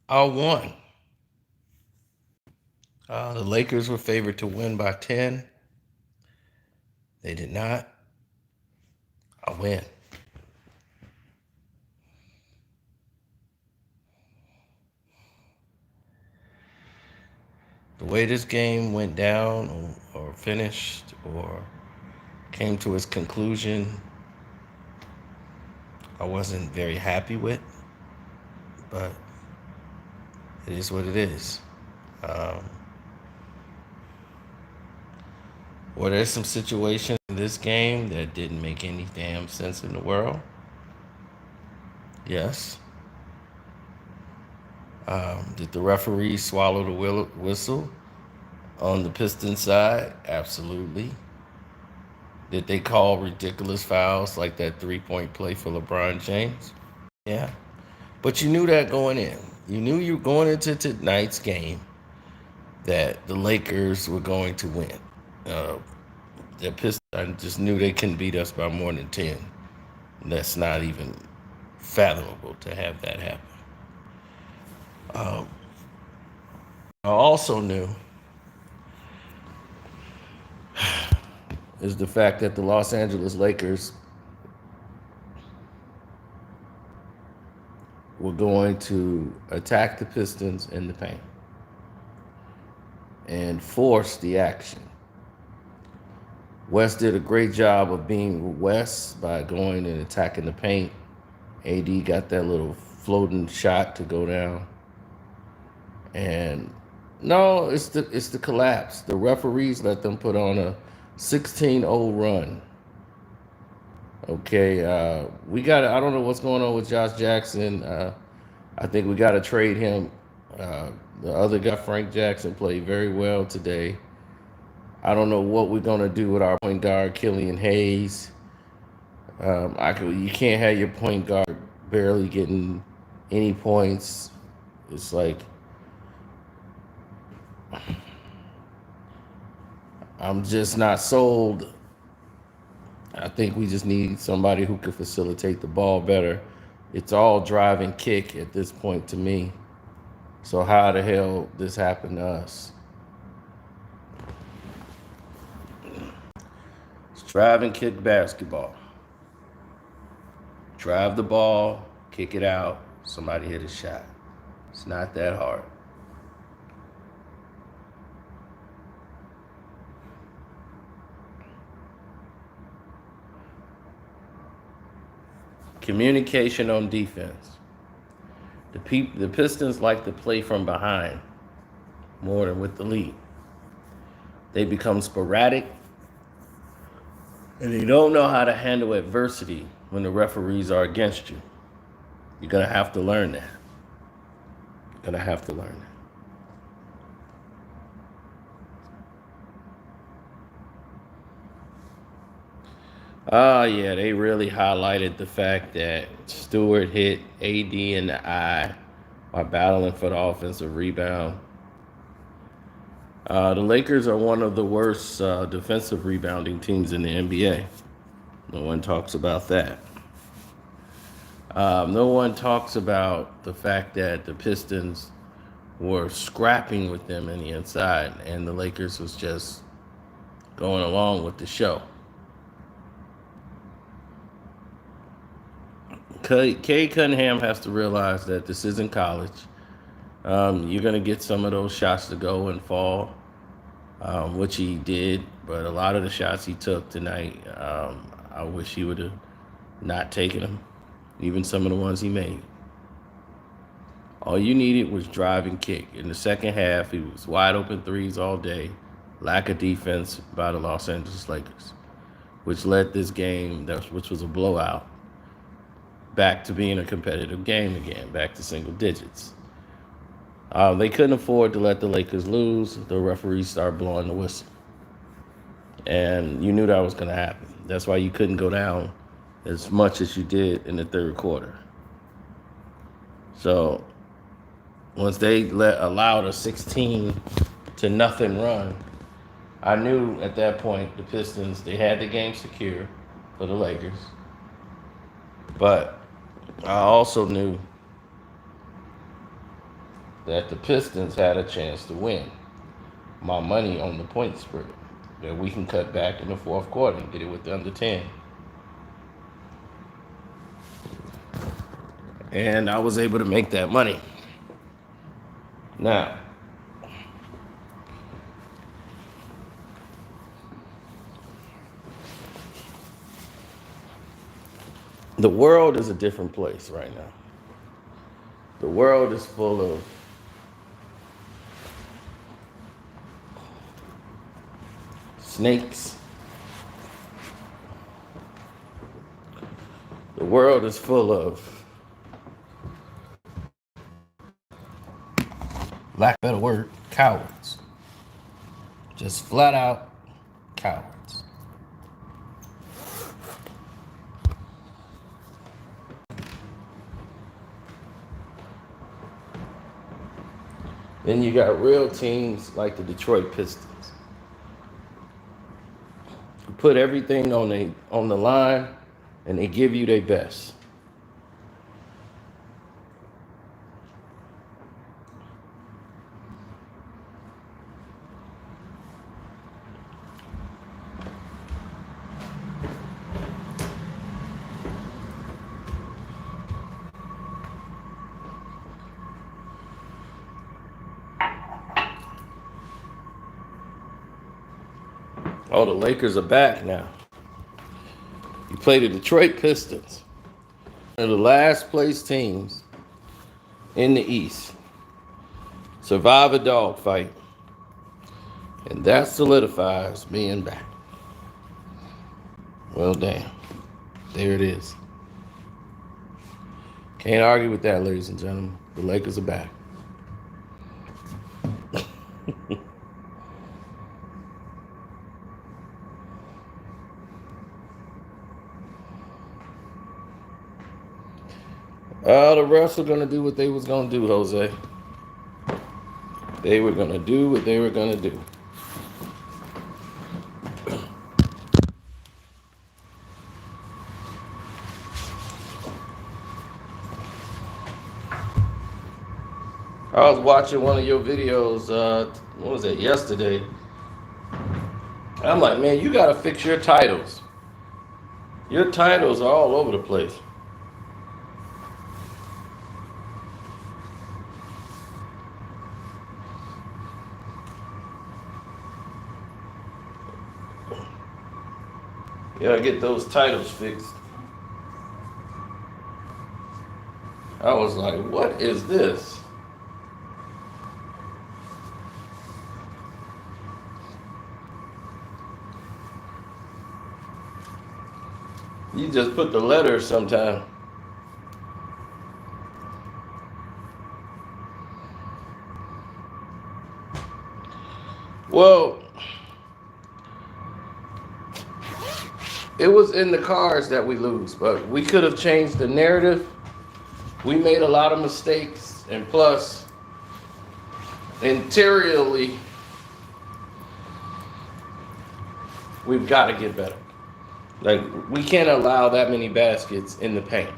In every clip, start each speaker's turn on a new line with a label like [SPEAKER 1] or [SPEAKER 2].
[SPEAKER 1] I won. The Lakers were favored to win by 10. They did not. I win. The way this game went down or finished or came to its conclusion, I wasn't very happy with, but it is what it is. Um, well, there's some situations in this game that didn't make any damn sense in the world. Yes. Did the referee swallow the whistle on the Pistons side? Absolutely. Did they call ridiculous fouls like that 3-point play for LeBron James? Yeah. But you knew that going in. You knew you were going into tonight's game that the Lakers were going to win. Uh, the Pistons, I just knew they couldn't beat us by more than 10. That's not even fathomable to have that happen. Um, I also knew is the fact that the Los Angeles Lakers were going to attack the Pistons in the paint and force the action. West did a great job of being West by going and attacking the paint. AD got that little floating shot to go down. And no, it's the collapse. The referees let them put on a 16-0 run. Okay, we got. I don't know what's going on with Josh Jackson. I think we got to trade him. The other guy, Frank Jackson, played very well today. I don't know what we're gonna do with our point guard, Killian Hayes. You can't have your point guard barely getting any points. It's like I'm just not sold. I think we just need somebody who can facilitate the ball better. It's all drive and kick at this point to me. So how the hell this happened to us? It's drive and kick basketball. Drive the ball, kick it out, somebody hit a shot. It's not that hard. Communication on defense. The Pistons like to play from behind more than with the lead. They become sporadic and they don't know how to handle adversity when the referees are against you. You're going to have to learn that. You're going to have to learn that. Oh, yeah, they really highlighted the fact that Stewart hit AD in the eye while battling for the offensive rebound. The Lakers are one of the worst defensive rebounding teams in the NBA. No one talks about that. No one talks about the fact that the Pistons were scrapping with them in the inside, and the Lakers was just going along with the show. Kay Cunningham has to realize that this isn't college. You're going to get some of those shots to go and fall, which he did. But a lot of the shots he took tonight, I wish he would have not taken them, even some of the ones he made. All you needed was drive and kick. In the second half, he was wide open threes all day. Lack of defense by the Los Angeles Lakers, which led this game, which was a blowout, back to being a competitive game again, back to single digits. They couldn't afford to let the Lakers lose. The referees started blowing the whistle. And you knew that was going to happen. That's why you couldn't go down as much as you did in the third quarter. So once they allowed a 16-0 run, I knew at that point the Pistons, they had the game secure for the Lakers. But I also knew that the Pistons had a chance to win. My money on the point spread that we can cut back in the fourth quarter and get it with the under 10. And I was able to make that money. Now, the world is a different place right now. The world is full of snakes. The world is full of, lack of a better word, cowards. Just flat out cowards. Then you got real teams like the Detroit Pistons, who put everything on the line and they give you their best. Oh, the Lakers are back now. You play the Detroit Pistons, one of the last place teams in the East. Survive a dogfight, and that solidifies being back. Well, damn. There it is. Can't argue with that, ladies and gentlemen. The Lakers are back. The refs are going to do what they was going to do, Jose. They were going to do what they were going to do. I was watching one of your videos, what was it, yesterday. I'm like, man, you got to fix your titles. Your titles are all over the place. You gotta get those titles fixed. I was like, what is this? You just put the letters sometime. Well, it was in the cards that we lose, but we could have changed the narrative. We made a lot of mistakes, and plus, interiorly, we've got to get better. Like, we can't allow that many baskets in the paint.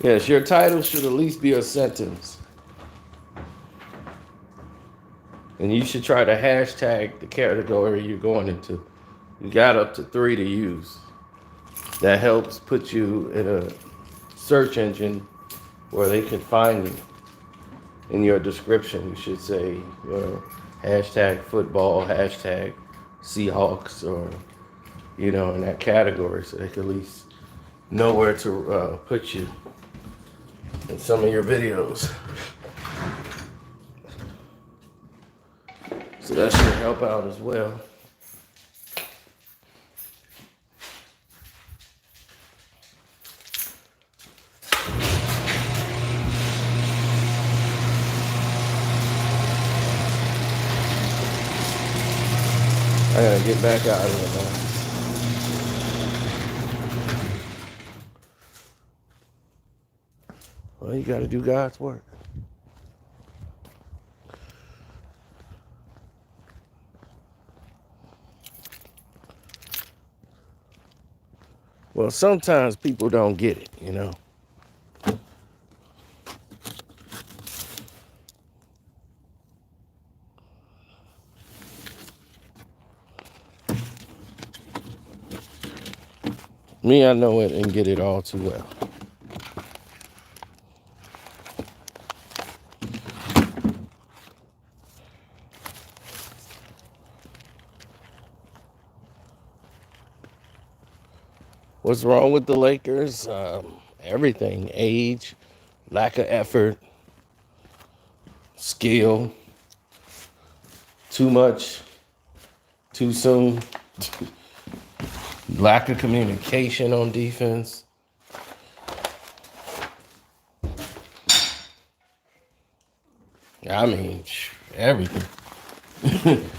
[SPEAKER 1] Yes, your title should at least be a sentence. And you should try to hashtag the category you're going into. You got up to 3 to use. That helps put you in a search engine where they can find you. In your description, you should say, hashtag football, hashtag Seahawks, or, in that category, so they can at least know where to put you in some of your videos. So that should help out as well. I gotta get back out of here, man. Well, you gotta do God's work. Well, sometimes people don't get it, you know. Me, I know it and get it all too well. What's wrong with the Lakers? Everything. Age, lack of effort, skill, too much, too soon, lack of communication on defense. I mean, everything.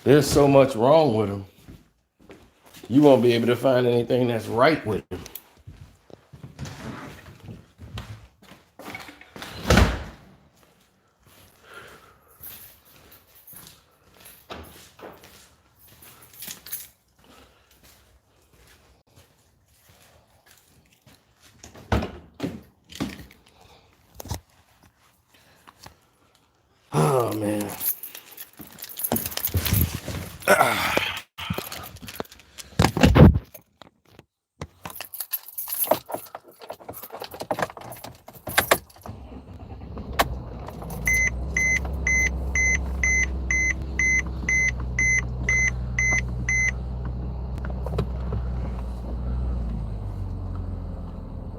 [SPEAKER 1] There's so much wrong with him. You won't be able to find anything that's right with him. Oh, man.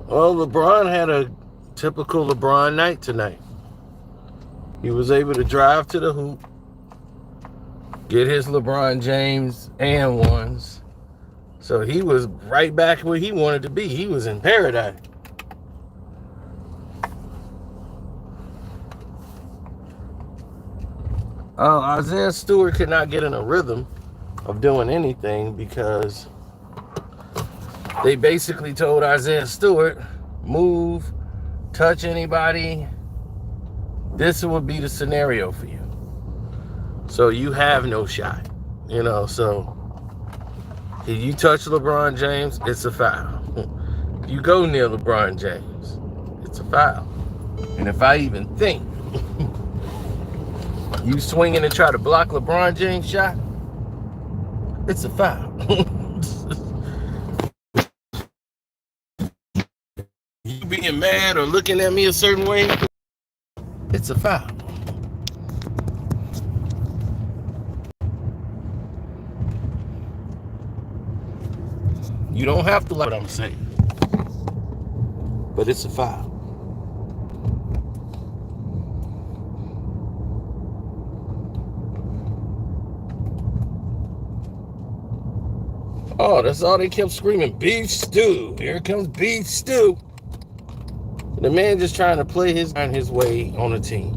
[SPEAKER 1] Well, LeBron had a typical LeBron night tonight. He was able to drive to the hoop, get his LeBron James and ones. So he was right back where he wanted to be. He was in paradise. Isaiah Stewart could not get in a rhythm of doing anything because they basically told Isaiah Stewart, move, touch anybody. This would be the scenario for you. So you have no shot. You know, so if you touch LeBron James, it's a foul. If you go near LeBron James, it's a foul. And if I even think you swinging and try to block LeBron James' shot, it's a foul. You being mad or looking at me a certain way, it's a foul. You don't have to like what I'm saying, but it's a foul. Oh, that's all they kept screaming, beef stew. Here comes beef stew. The man just trying to play his way on a team.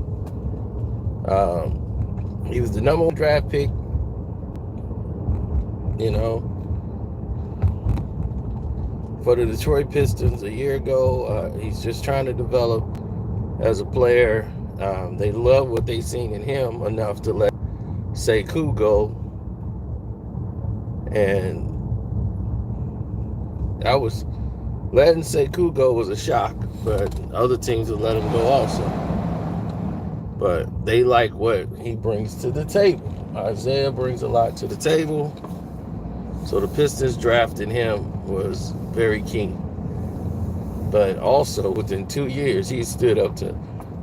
[SPEAKER 1] He was the number one draft pick, you know, for the Detroit Pistons a year ago. He's just trying to develop as a player. They love what they seen in him enough to let Sekou go. And I was letting Sekou go was a shock, but other teams would let him go also. But they like what he brings to the table. Isaiah brings a lot to the table. So the Pistons drafting him was very keen. But also within 2 years, he stood up to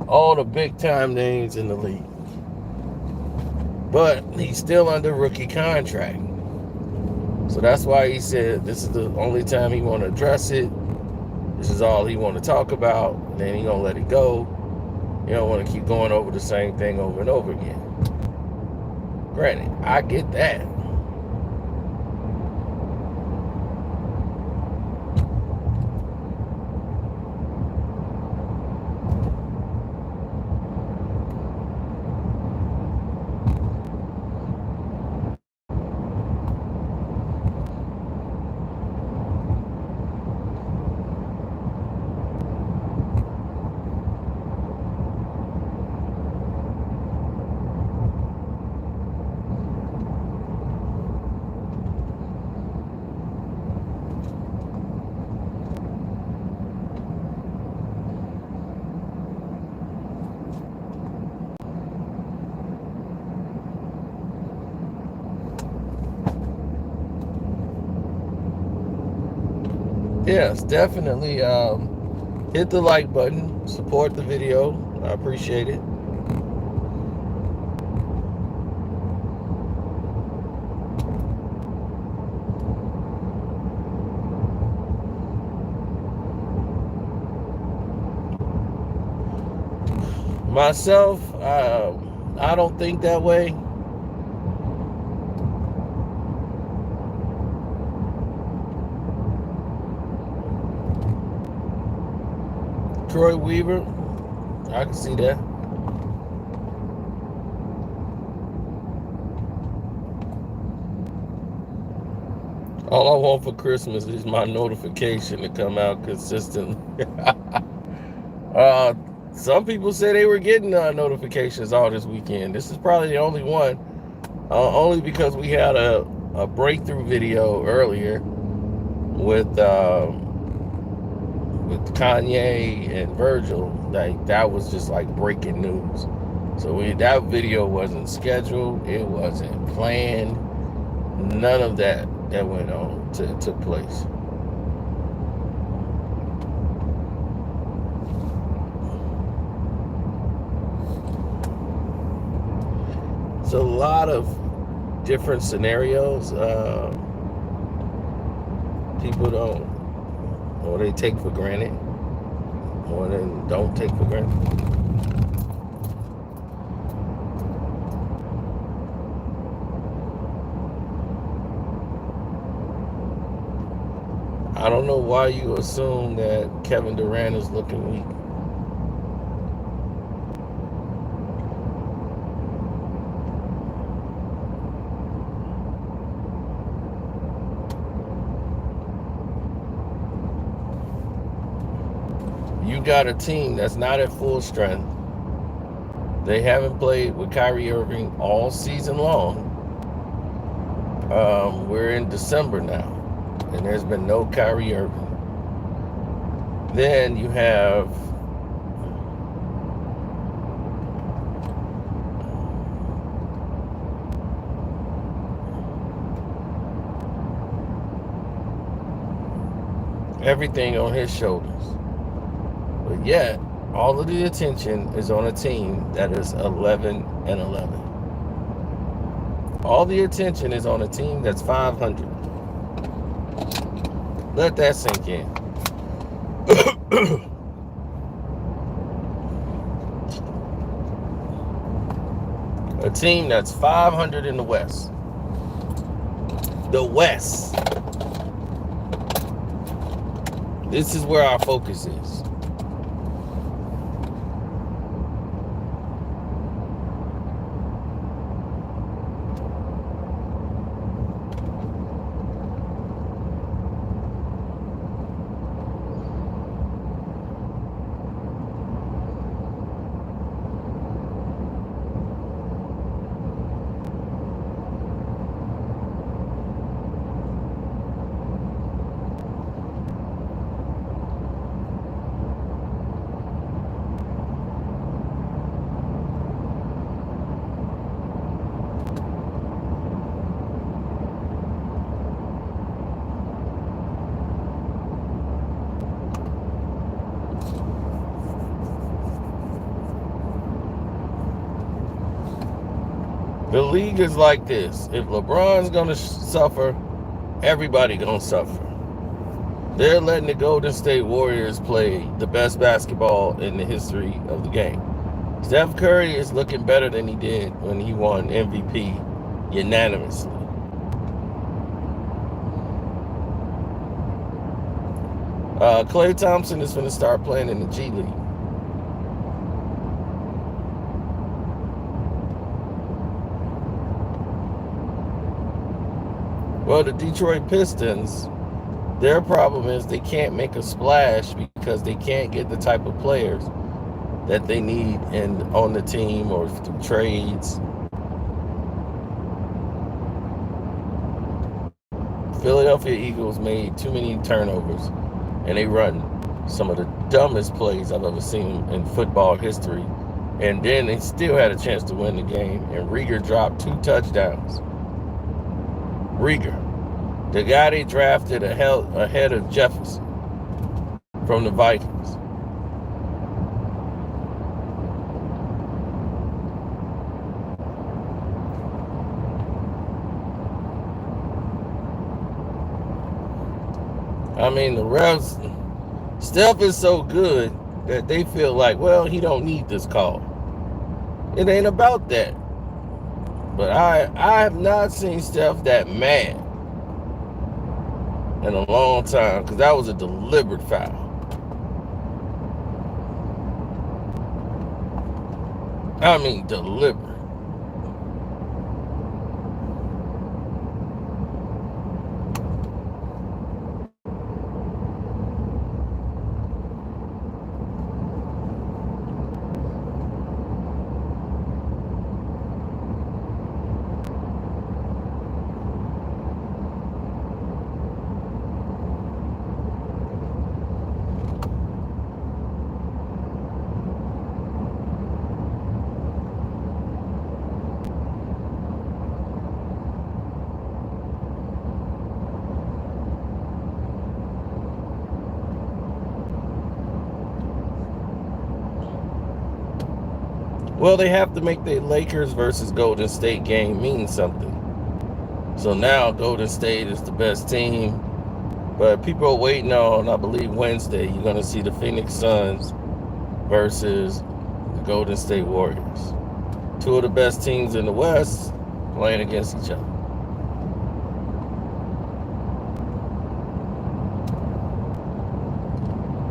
[SPEAKER 1] all the big time names in the league. But he's still under rookie contract. So that's why he said this is the only time he want to address it. This is all he want to talk about. And then he gonna let it go. You don't want to keep going over the same thing over and over again. Granted, I get that. Yes, definitely hit the like button, support the video. I appreciate it. Myself, I don't think that way. Troy Weaver, I can see that. All I want for Christmas is my notification to come out consistently. Some people say they were getting notifications all this weekend. This is probably the only one, only because we had a breakthrough video earlier with Kanye and Virgil. Like, that was just like breaking news. So that video wasn't scheduled. It wasn't planned. None of that went on took place. It's a lot of different scenarios. People don't, or they take for granted, or they don't take for granted. I don't know why you assume that Kevin Durant is looking weak. You got a team that's not at full strength. They haven't played with Kyrie Irving all season long. We're in December now, and there's been no Kyrie Irving. Then you have everything on his shoulders. But yet, all of the attention is on a team that is 11-11. All the attention is on a team that's 500. Let that sink in. A team that's 500 in the West. The West. This is where our focus is. The league is like this. If LeBron's going to suffer, everybody going to suffer. They're letting the Golden State Warriors play the best basketball in the history of the game. Steph Curry is looking better than he did when he won MVP unanimously. Klay Thompson is going to start playing in the G League. Well, the Detroit Pistons, their problem is they can't make a splash because they can't get the type of players that they need on the team or through trades. Philadelphia Eagles made too many turnovers, and they run some of the dumbest plays I've ever seen in football history. And then they still had a chance to win the game, and Rieger dropped 2 touchdowns. Rieger, the guy they drafted ahead of Jefferson. from the Vikings. I mean, the refs, Steph is so good that they feel like, well, he don't need this call. It ain't about that. But I have not seen Steph that mad in a long time, because that was a deliberate foul. I mean, deliberate. Well, they have to make the Lakers versus Golden State game mean something. So now Golden State is the best team. But people are waiting on, I believe, Wednesday, you're going to see the Phoenix Suns versus the Golden State Warriors. Two of the best teams in the West playing against each other.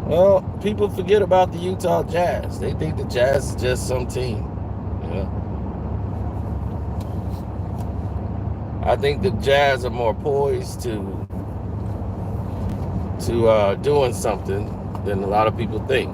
[SPEAKER 1] Well, people forget about the Utah Jazz. They think the Jazz is just some team. You know? I think the Jazz are more poised to doing something than a lot of people think.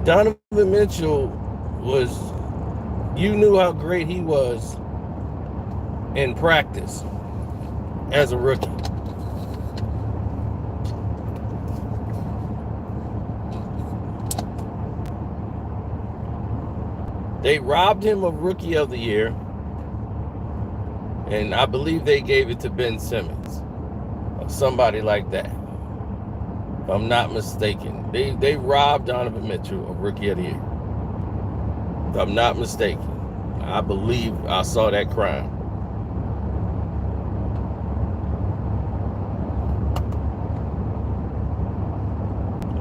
[SPEAKER 1] Donovan Mitchell you knew how great he was in practice as a rookie. They robbed him of Rookie of the Year, and I believe they gave it to Ben Simmons or somebody like that, if I'm not mistaken. They robbed Donovan Mitchell of Rookie of the Year, if I'm not mistaken. I believe I saw that crime.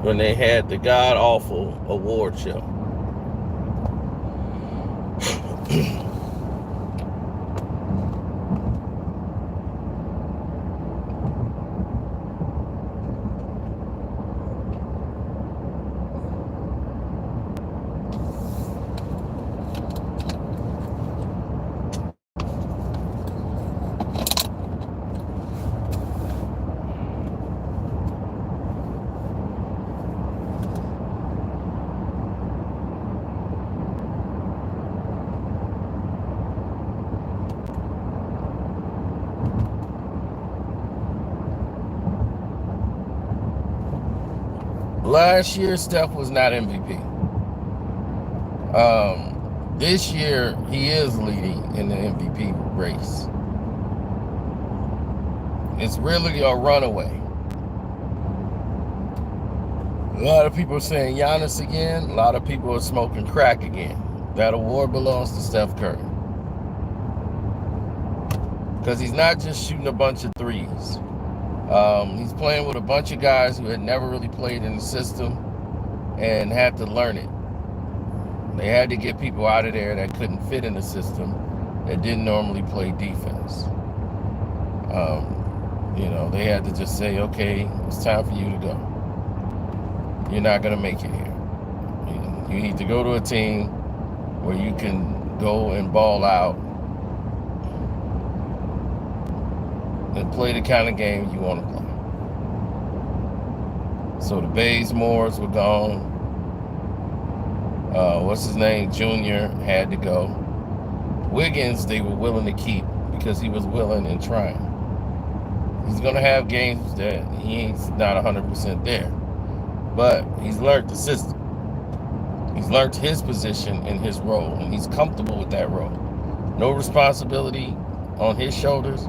[SPEAKER 1] When they had the god-awful award show. Last year, Steph was not MVP. This year, he is leading in the MVP race. It's really a runaway. A lot of people are saying Giannis again. A lot of people are smoking crack again. That award belongs to Steph Curry. Because he's not just shooting a bunch of threes. He's playing with a bunch of guys who had never really played in the system and had to learn it. They had to get people out of there that couldn't fit in the system, that didn't normally play defense. They had to just say, okay, it's time for you to go. You're not going to make it here. You need to go to a team where you can go and ball out and play the kind of game you want to play. So the Bazemores were gone. What's his name? Junior had to go. Wiggins, they were willing to keep because he was willing and trying. He's going to have games that he ain't not 100% there. But he's learned the system. He's learned his position and his role, and he's comfortable with that role. No responsibility on his shoulders.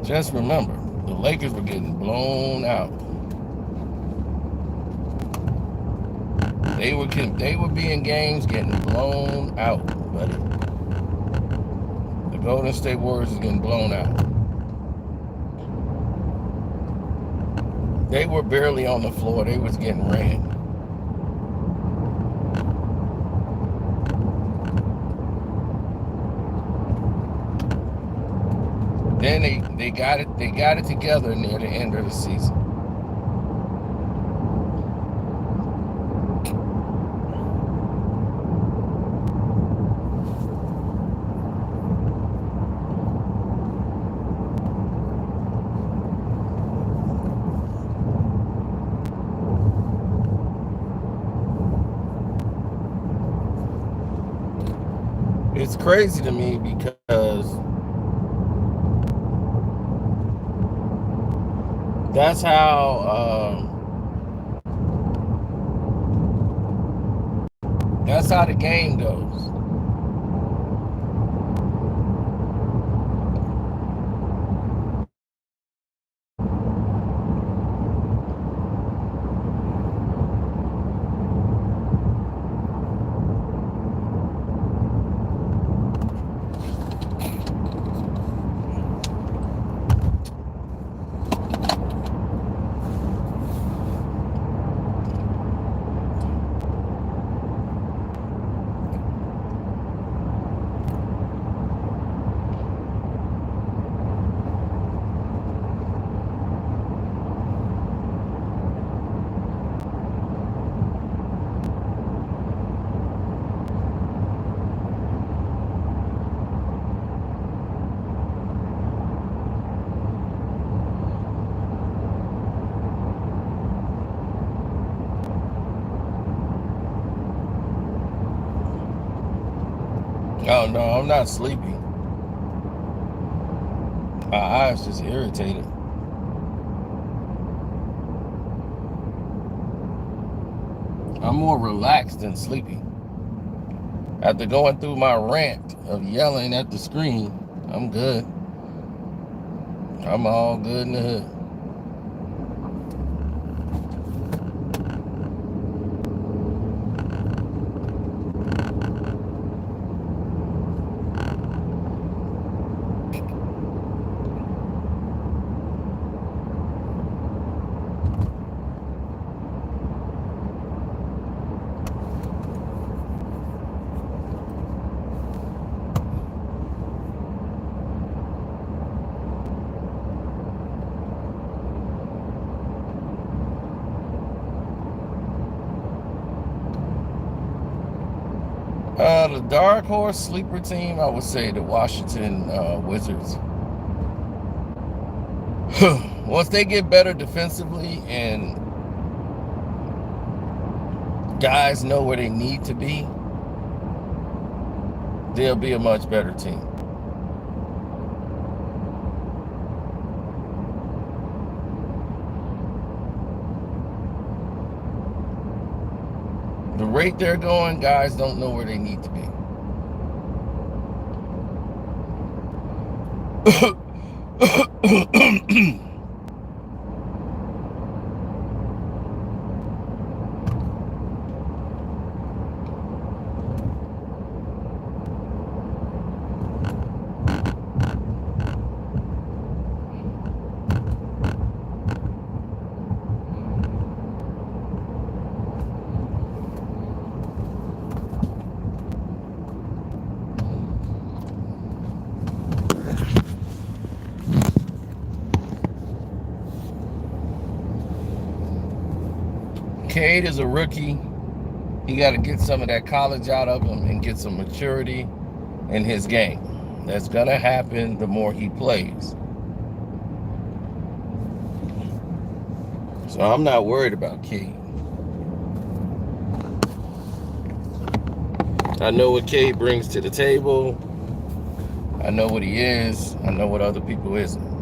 [SPEAKER 1] Just remember, the Lakers were getting blown out. They were being games getting blown out, buddy. The Golden State Warriors is getting blown out. They were barely on the floor. They was getting ran. Then they got it together near the end of the season. It's crazy to me because that's how the game goes. Oh no, I'm not sleepy. My eyes just irritated. I'm more relaxed than sleepy. After going through my rant of yelling at the screen, I'm good. I'm all good in the hood. The dark horse sleeper team, I would say the Washington Wizards. Once they get better defensively and guys know where they need to be, they'll be a much better team. The rate they're going, guys don't know where they need to be. Cade is a rookie. He got to get some of that college out of him and get some maturity in his game. That's going to happen the more he plays. So I'm not worried about Cade. I know what Cade brings to the table. I know what he is. I know what other people isn't.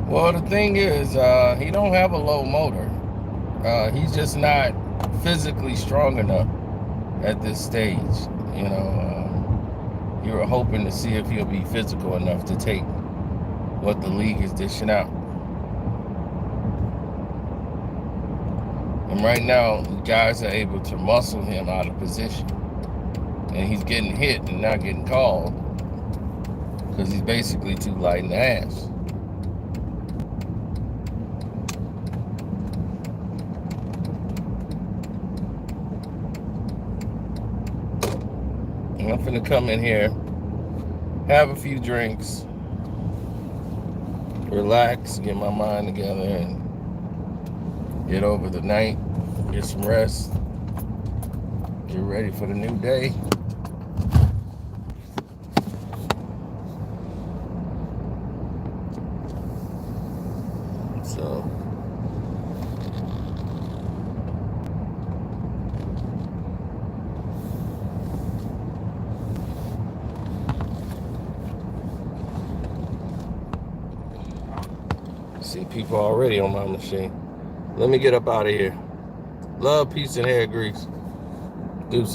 [SPEAKER 1] Well, the thing is, he don't have a low motor. He's just not physically strong enough at this stage. You know, you were hoping to see if he'll be physical enough to take what the league is dishing out. And right now, guys are able to muscle him out of position. And he's getting hit and not getting called because he's basically too light in the ass. I'm finna come in here, have a few drinks, relax, get my mind together, and get over the night, get some rest, get ready for the new day. So, see people already on my machine. Let me get up out of here. Love, peace, and hair grease. Deuces.